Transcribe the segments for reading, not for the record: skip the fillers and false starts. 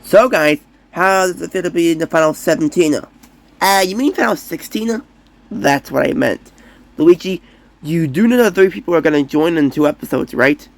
So guys, how does it feel to be in the final 17? You mean final 16? That's what I meant. Luigi, you do know that 3 people are gonna join in 2 episodes, right?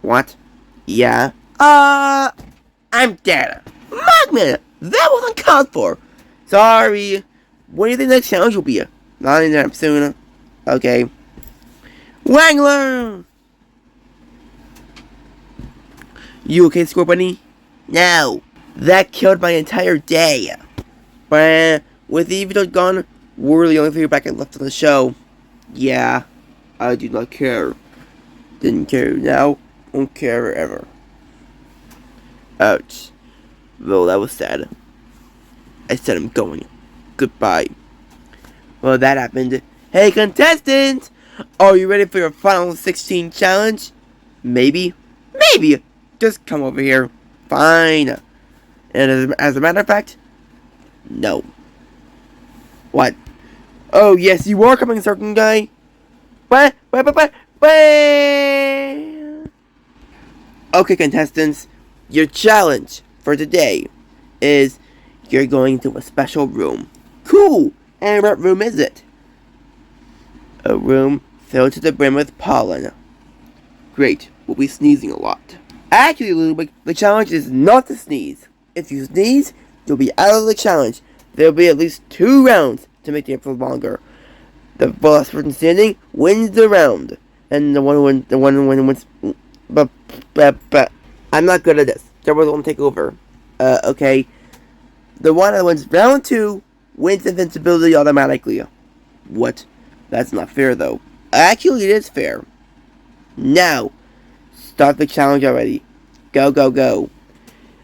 What? Yeah. I'm dead. Magman, that wasn't called for. Sorry. When do you think the next challenge will be? Not anytime soon. Okay. Wangler! You okay, Score Bunny? No. That killed my entire day. But with the episode gone, we're the only 3 back left on the show. Yeah. I do not care. Didn't care now. Won't care ever. Ouch. Well, that was sad. I said I'm going. Goodbye. Well, that happened. Hey, contestants! Are you ready for your final 16 challenge? Maybe? Maybe! Just come over here. Fine. And as a matter of fact, no. What? Oh, yes, you are coming, certain guy. What? Okay, contestants. Your challenge for today is you're going to a special room. Cool! And what room is it? A room filled to the brim with pollen. Great, we'll be sneezing a lot. Actually, Ludwig, the challenge is not to sneeze. If you sneeze, you'll be out of the challenge. There'll be at least 2 rounds to make the episode longer. The last person standing wins the round. And the one who wins... But... I'm not good at this. Someone won't take over. Okay. The one that wins round 2 wins invincibility automatically. What? That's not fair, though. Actually, it is fair. Now, start the challenge already. Go, go, go.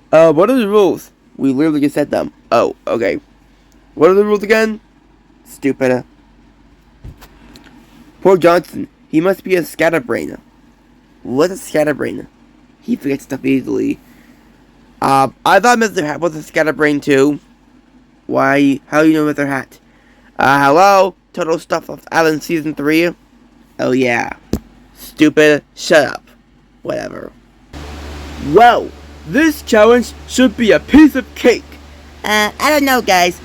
What are the rules? We literally just said them. Oh, okay. What are the rules again? Stupid. Poor Johnson. He must be a scatterbrain. What's a scatterbrain? He forgets stuff easily. I thought Mr. Hat was a scatterbrain too. Why? How do you know Mr. Hat? Hello? Total Stuff of Alan Season 3? Oh yeah. Stupid. Shut up. Whatever. Well, this challenge should be a piece of cake. I don't know, guys.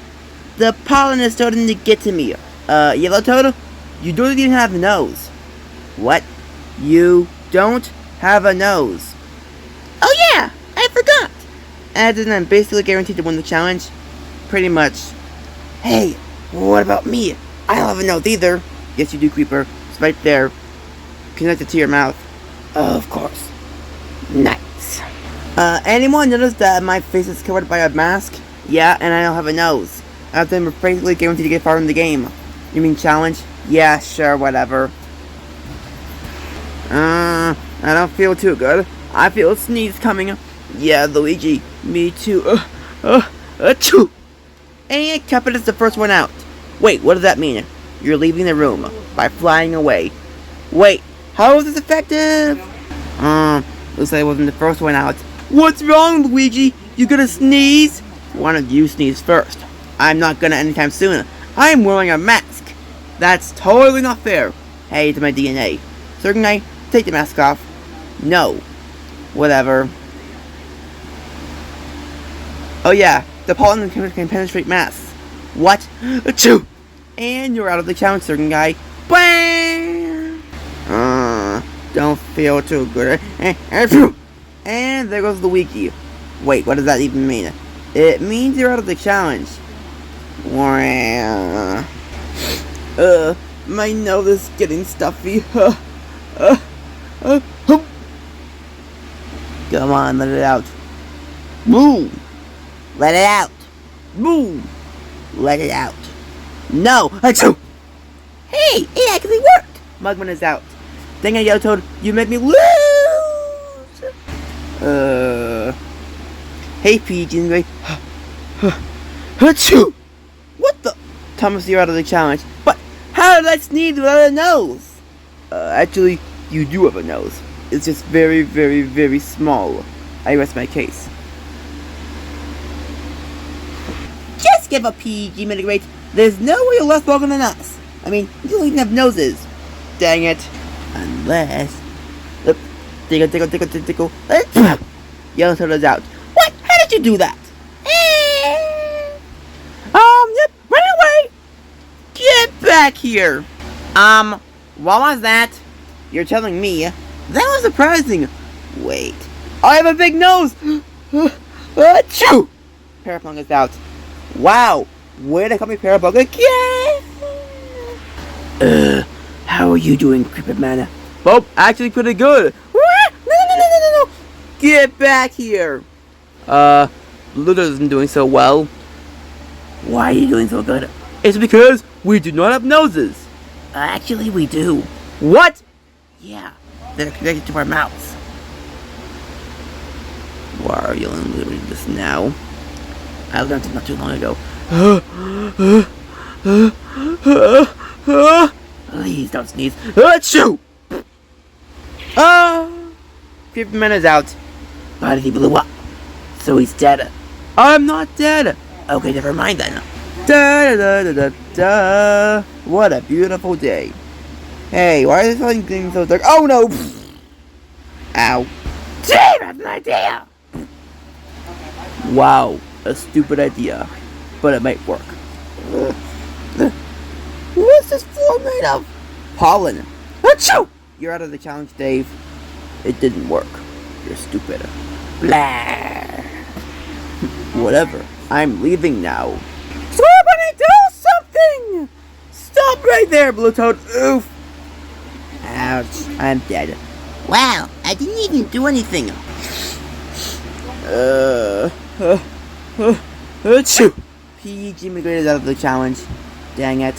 The pollen is starting to get to me. Yellow Toad? You don't even have a nose. What? You don't have a nose. Oh yeah, I forgot. And then I'm basically guaranteed to win the challenge. Pretty much. Hey, what about me? I don't have a nose either. Yes, you do, Creeper. It's right there. Connected to your mouth. Oh, of course. Nice. Anyone notice that my face is covered by a mask? Yeah, and I don't have a nose. I've been basically guaranteed to get far in the game. You mean challenge? Yeah, sure, whatever. I don't feel too good. I feel a sneeze coming. Yeah, Luigi. Me too. Achoo! And Cupid is the first one out. Wait, what does that mean? You're leaving the room by flying away. Wait, how is this effective? Looks like I wasn't the first one out. What's wrong, Luigi? You gonna sneeze? Why don't you sneeze first? I'm not gonna anytime soon. I'm wearing a mask. That's totally not fair. Hey, it's my DNA. Certain guy, take the mask off. No. Whatever. Oh yeah, the pollen can penetrate masks. What? Achoo! And you're out of the challenge, certain guy. Bang! Don't feel too good. And there goes Luigi. Wait, what does that even mean? It means you're out of the challenge. My nose is getting stuffy. Come on, let it out. Boom! Let it out. Boom! Let it out. No! Achoo! Hey, it actually worked! Mugman is out. Dang it, Yellow Toad, you made me lose! Hey, PG, anyway. Achoo! What the? Thomas, you're out of the challenge. But how did I sneeze without a nose? Actually, you do have a nose. It's just very, very, very small. I rest my case. Just give up, PG, Mitigrate. There's no way you're less longer than us. I mean, you don't even have noses. Dang it. Unless... Tickle. Yellow Toad is out. What? How did you do that? Yep, run away! Get back here! What was that? You're telling me? That was surprising. Wait. I have a big nose! Achoo! Parapong is out. Wow! Way to call me Parapong again! How are you doing, Creepy Man? Well, actually pretty good. No! Get back here! Luther isn't doing so well. Why are you doing so good? It's because we do not have noses. Actually, we do. What? Yeah, they're connected to our mouths. Why are you doing this now? I learned it not too long ago. Please don't sneeze. Achoo! Creepy Man is out. But he blew up. So he's dead. I'm not dead. Okay, never mind then. Da. What a beautiful day. Hey, why is this thing so dark? Oh no! Ow. Damn, that's an idea! Wow, a stupid idea. But it might work. What's this floor made of? Pollen. Achoo! You're out of the challenge, Dave. It didn't work. You're stupid. Blah. Whatever. I'm leaving now. Scorbunny, do something! Stop right there, Blue Toad. Oof. Ouch. I'm dead. Wow, I didn't even do anything. Achoo! PG McGrade is out of the challenge. Dang it.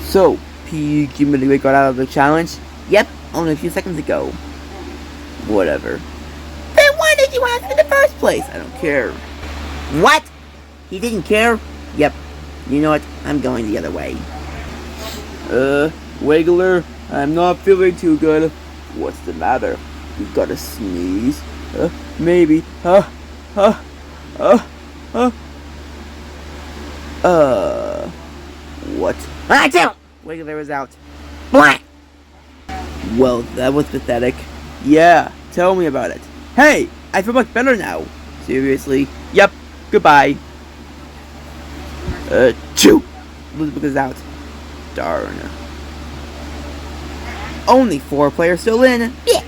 So, PG McGrade got out of the challenge? Yep, only a few seconds ago. Whatever. Then why did you ask in the first place? I don't care. What? He didn't care? Yep. You know what? I'm going the other way. Wiggler, I'm not feeling too good. What's the matter? You gotta sneeze? Maybe. What? I don't! Wiggler is out. Blah! Well, that was pathetic. Yeah, tell me about it. Hey, I feel much better now. Seriously? Yep. Goodbye. Chew! Elizabeth is out. Darn. Only 4 players still in. Yeah.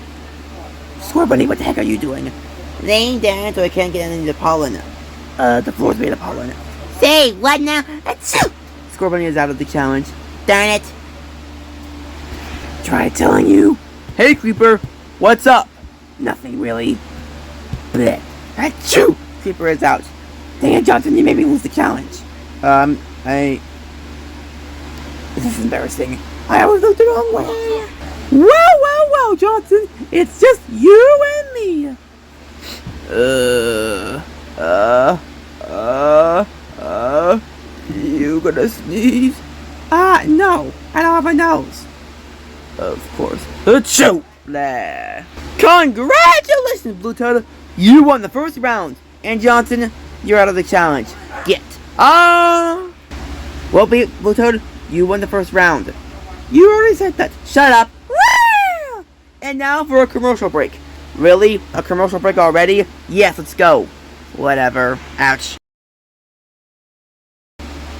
Scorbunny, what the heck are you doing? Laying down so I can't get any of the pollen. The floor's made of pollen. Say, what now? Achoo! Scorbunny is out of the challenge. Darn it. Try telling you. Hey, Creeper. What's up? Nothing really. Blech. Achoo! Creeper is out. Dang it, Johnson, you made me lose the challenge. This is embarrassing. I always looked the wrong way. Well, Johnson. It's just you and me. You gonna sneeze? No. I don't have a nose. Of course. Achoo! Blah. Congratulations, Blue Toad. You won the first round. And Johnson, you're out of the challenge. Get. Well, Blue Toad, you won the first round. You already said that. Shut up. And now for a commercial break. Really? A commercial break already? Yes, let's go. Whatever. Ouch.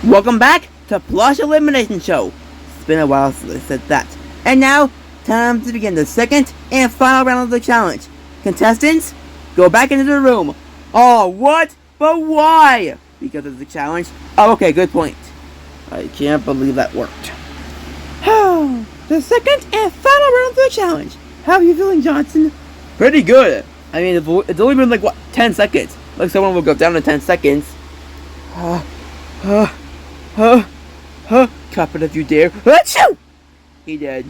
Welcome back to Plush Elimination Show. It's been a while since I said that. And now, time to begin the second and final round of the challenge. Contestants, go back into the room. Oh, what? But why? Because of the challenge? Oh, okay, good point. I can't believe that worked. The second and final round of the challenge. How are you feeling, Johnson? Pretty good. I mean, it's only been like, what, 10 seconds? Like someone will go down in 10 seconds. Cuphead, if you dare. Achoo! He did.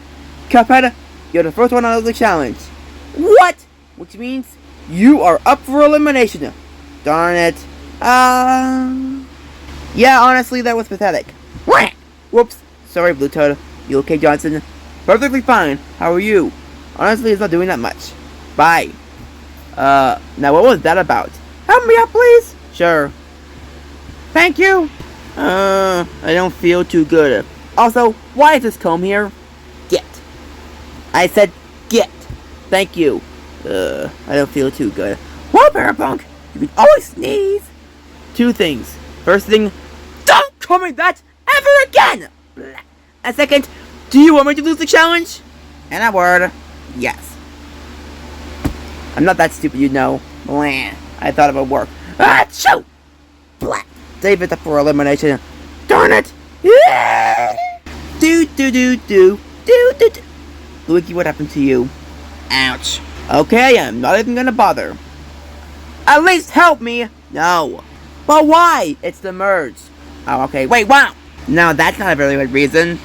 Cuphead, you're the first one out of the challenge. What? Which means you are up for elimination. Darn it. Yeah, honestly, that was pathetic. Whoops. Sorry, Blue Toad. You okay, Johnson? Perfectly fine. How are you? Honestly, it's not doing that much. Bye. Now what was that about? Help me out, please. Sure. Thank you. I don't feel too good. Also, why is this comb here? Get. I said get. Thank you. I don't feel too good. Well, Parapunk! You can always sneeze! Two things. First thing, don't call me that ever again! And second, do you want me to lose the challenge? And a word, yes. I'm not that stupid, you know. Blah. I thought it would work. Achoo! Blah. David's up for elimination. Darn it! Yeah! Do. Luigi, what happened to you? Ouch. Okay, I'm not even gonna bother. At least help me! No. But why? It's the merge. Oh, okay. Wait, wow! Now that's not a very good reason.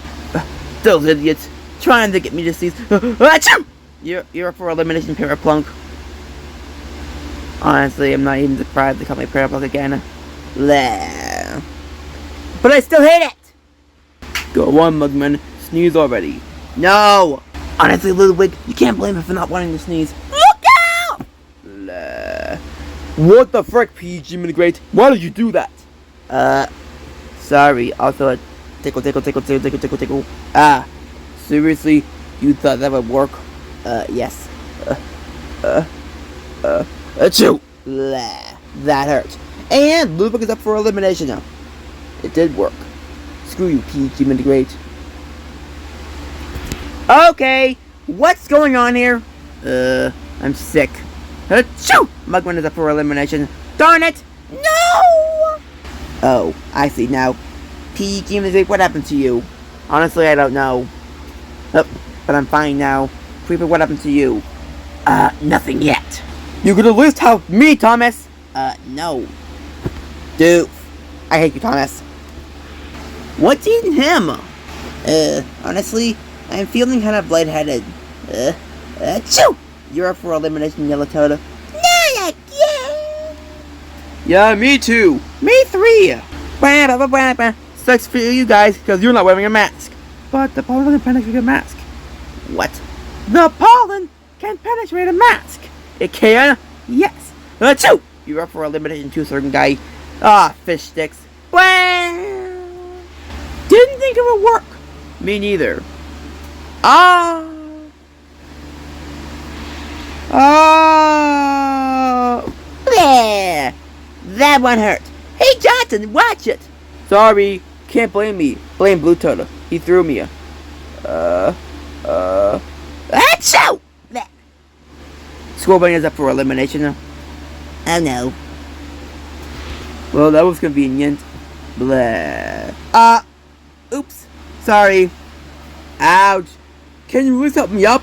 Those idiots trying to get me to sneeze. Achoo! You're up for elimination, Paraplunk. Honestly, I'm not even surprised they call me Paraplunk again. Blah. But I still hate it! Go on, Mugman. Sneeze already. No! Honestly, Ludwig, you can't blame me for not wanting to sneeze. Look out! Blah. What the frick, PG Great? Why did you do that? Sorry. Also, tickle. Ah, seriously? You thought that would work? Yes. Achoo! Blah. That hurt. And Ludwig is up for elimination now. It did work. Screw you, PG Great. Okay, what's going on here? I'm sick. Achoo! Mugman is up for elimination. Darn it! No! Oh, I see now. PG Great, what happened to you? Honestly, I don't know. Oh, but I'm fine now. Creeper, what happened to you? Nothing yet. You could at least help me, Thomas! No. Dude, I hate you, Thomas. What's eating him? Honestly, I'm feeling kind of lightheaded. Achoo! You're up for elimination, Yellow Toad. Not again! Yeah, me too. Me three. Sucks for you guys, because you're not wearing a mask. But the pollen can penetrate a mask. What? The pollen can penetrate a mask. It can? Yes. Achoo! You're up for elimination too, certain guy. Ah, fish sticks. Didn't think it would work. Me neither. Bleh. That one hurt. Hey, Johnson, watch it. Sorry, can't blame me. Blame Blue Toad. He threw me. Achoo! Bleh. Scorebunny is up for elimination now. Oh no. Well, that was convenient. Blah. Oops. Sorry. Ouch. Can you please help me up?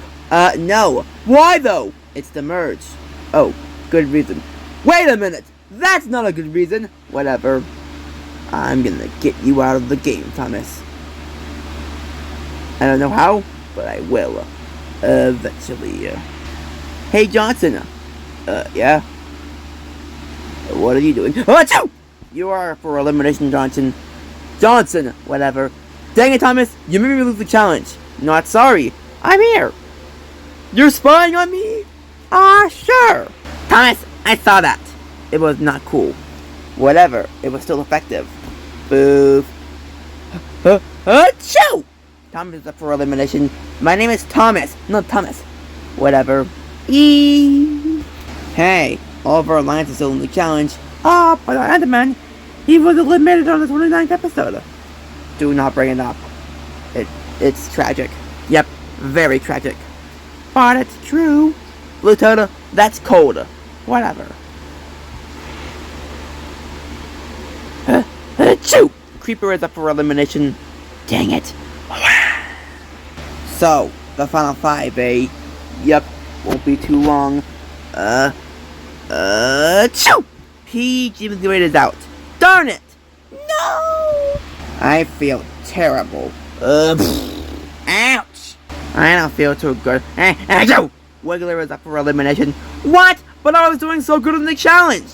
No. Why though? It's the merge. Oh, good reason. Wait a minute. That's not a good reason. Whatever. I'm gonna get you out of the game, Thomas. I don't know how, but I will. Eventually. Hey, Johnson. Yeah? What are you doing? Achoo! You are for elimination, Johnson. Johnson, whatever. Dang it, Thomas. You made me lose the challenge. Not sorry. I'm here. You're spying on me? Sure. Thomas, I saw that. It was not cool. Whatever. It was still effective. Boof. Achoo! Thomas is up for elimination. My name is Thomas, not Thomas. Whatever. Hey, all of our alliance is still in the challenge. But Enderman, he was eliminated on the 29th episode. Do not bring it up. It's tragic. Yep, very tragic. But it's true. Blue Toad, that's cold. Whatever. Achoo! Creeper is up for elimination. Dang it. So, the final 5, eh? Yep, won't be too long. Achoo! PG is out. Darn it! No! I feel terrible. Ouch! I don't feel too good. Achoo! Wiggler is up for elimination. What? But I was doing so good in the challenge!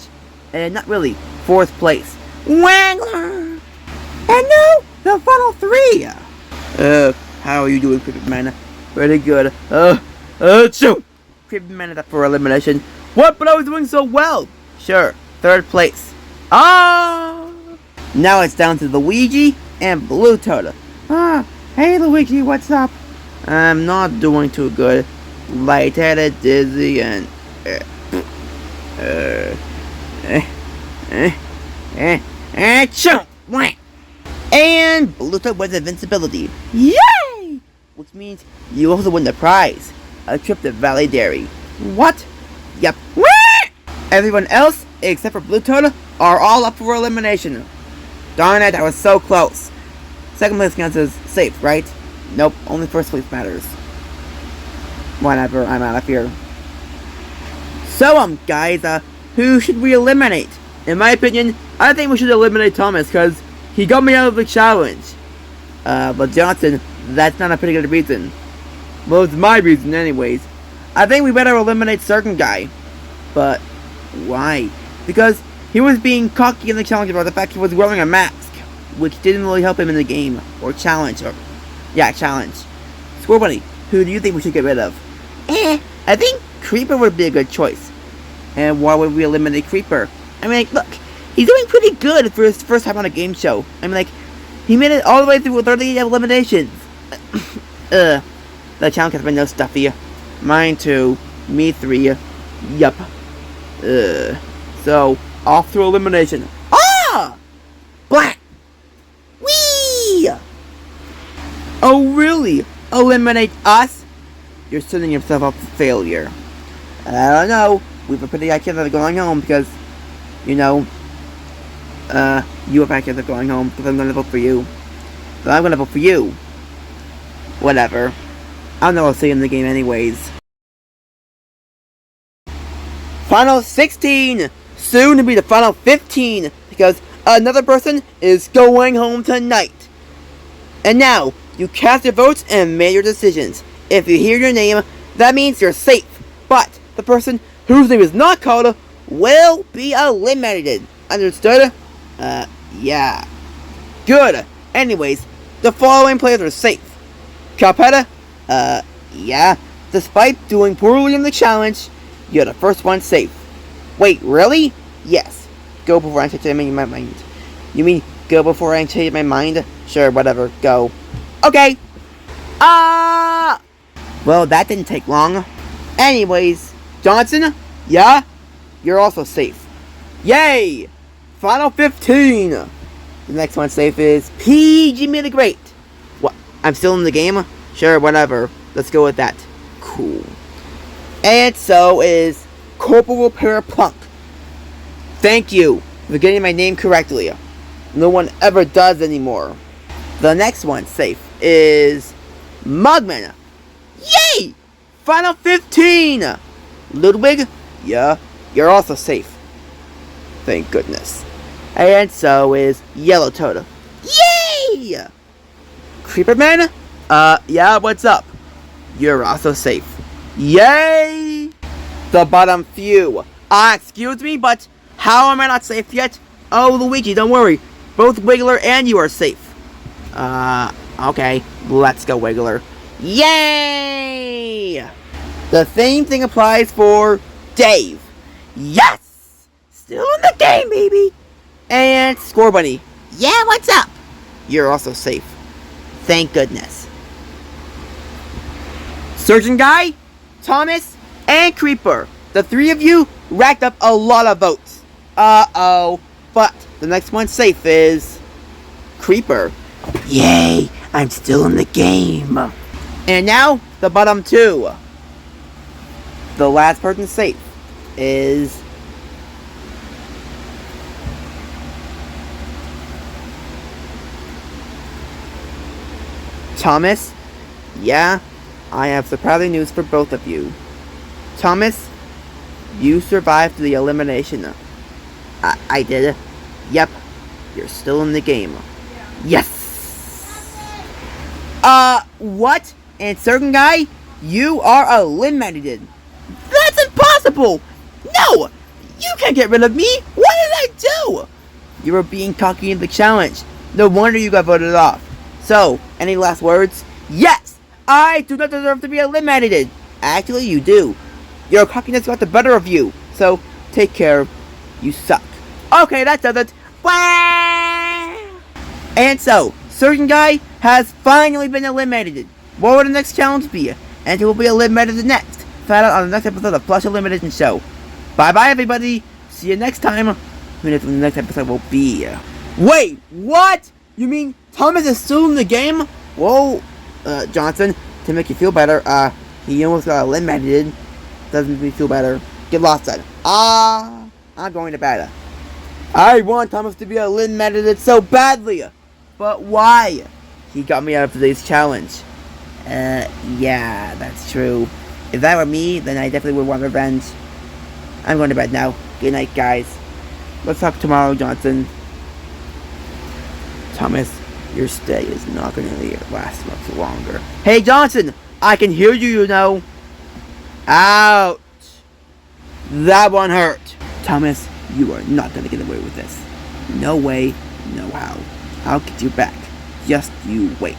Not really. 4th place. Wiggler! And now, the final 3! How are you doing, Cricket Man? Pretty good. Achoo! Cricket Man is up for elimination. What? But I was doing so well! Sure. 3rd place. Now it's down to Luigi and Blue Toad. Hey Luigi, what's up? I'm not doing too good. Lightheaded, dizzy, and... Chomp! Whack! And Bluto wins invincibility. Yay! Which means you also win the prize. A trip to Valley Dairy. What? Yep. Everyone else, except for Bluto, are all up for elimination. Darn it, I was so close. Second place counts as safe, right? Nope, only first place matters. Whatever, I'm out of here. So, guys, who should we eliminate? In my opinion, I think we should eliminate Thomas, because he got me out of the challenge. But Johnson, that's not a pretty good reason. Well, it's my reason anyways. I think we better eliminate certain guy. But, why? Because he was being cocky in the challenge about the fact he was wearing a mask, which didn't really help him in the game, or challenge, challenge. Score Bunny, who do you think we should get rid of? I think Creeper would be a good choice. And why would we eliminate Creeper? I mean, look, he's doing pretty good for his first time on a game show. I mean, he made it all the way through with 38 eliminations. The challenge has been no stuffy. Mine too. Me 3. Yup. So, off through elimination. Ah! Black! Whee! Oh, really? Eliminate us? You're setting yourself up for failure. I don't know. We have a pretty high chance of going home because, you know, you have a high chance of going home because I'm going to vote for you. So I'm going to vote for you. Whatever. I don't know what I'll say in the game anyways. Final 16! Soon to be the final 15 because another person is going home tonight. And now, you cast your votes and make your decisions. If you hear your name, that means you're safe. But the person whose name is not called will be eliminated. Understood? Yeah. Good. Anyways, the following players are safe. Calpetta? Yeah. Despite doing poorly in the challenge, you're the first one safe. Wait, really? Yes. Go before I change my mind. You mean go before I change my mind? Sure, whatever. Go. Okay. Well, that didn't take long. Anyways, Johnson? Yeah? You're also safe. Yay! Final 15! The next one safe is PG Me the Great. What? I'm still in the game? Sure, whatever. Let's go with that. Cool. And so is Corporal Paraplunk. Thank you for getting my name correctly. No one ever does anymore. The next one safe is Mugman. Yay! Final 15! Ludwig? Yeah, you're also safe. Thank goodness. And so is Yellow Toad. Yay! Creeperman? Yeah, what's up? You're also safe. Yay! The bottom few. Excuse me, but how am I not safe yet? Oh, Luigi, don't worry. Both Wiggler and you are safe. Okay. Let's go, Wiggler. Yay! The same thing applies for Dave. Yes! Still in the game, baby! And Score Bunny. Yeah, what's up? You're also safe. Thank goodness. Surgeon Guy, Thomas, and Creeper. The three of you racked up a lot of votes. Uh-oh. But the next one safe is Creeper. Yay! I'm still in the game. And now, the bottom two. The last person safe is Thomas. Yeah, I have surprising news for both of you. Thomas, you survived the elimination. I did. Yep, you're still in the game. Yes! What? And Certain Guy, you are eliminated. That's impossible! No! You can't get rid of me! What did I do? You were being cocky in the challenge. No wonder you got voted off. So, any last words? Yes! I do not deserve to be eliminated! Actually, you do. Your cockiness got the better of you. So, take care. You suck. Okay, that does it. And so, Certain Guy has finally been eliminated. What will the next challenge be? And he will be eliminated next. Find out on the next episode of Plush Elimination Show. Bye-bye, everybody. See you next time. Who knows when the next episode will be. Wait, what? You mean Thomas is still in the game? Whoa, Johnson, to make you feel better, he almost got eliminated. Doesn't make me feel better. Get lost then. I'm going to bed. I want Thomas to be eliminated so badly. But why? He got me out of today's challenge. Yeah, that's true. If that were me, then I definitely would want revenge. I'm going to bed now. Good night, guys. Let's talk tomorrow, Johnson. Thomas, your stay is not going to last much longer. Hey, Johnson! I can hear you, you know. Ouch! That one hurt. Thomas, you are not going to get away with this. No way, no how. I'll get you back. Just you wait.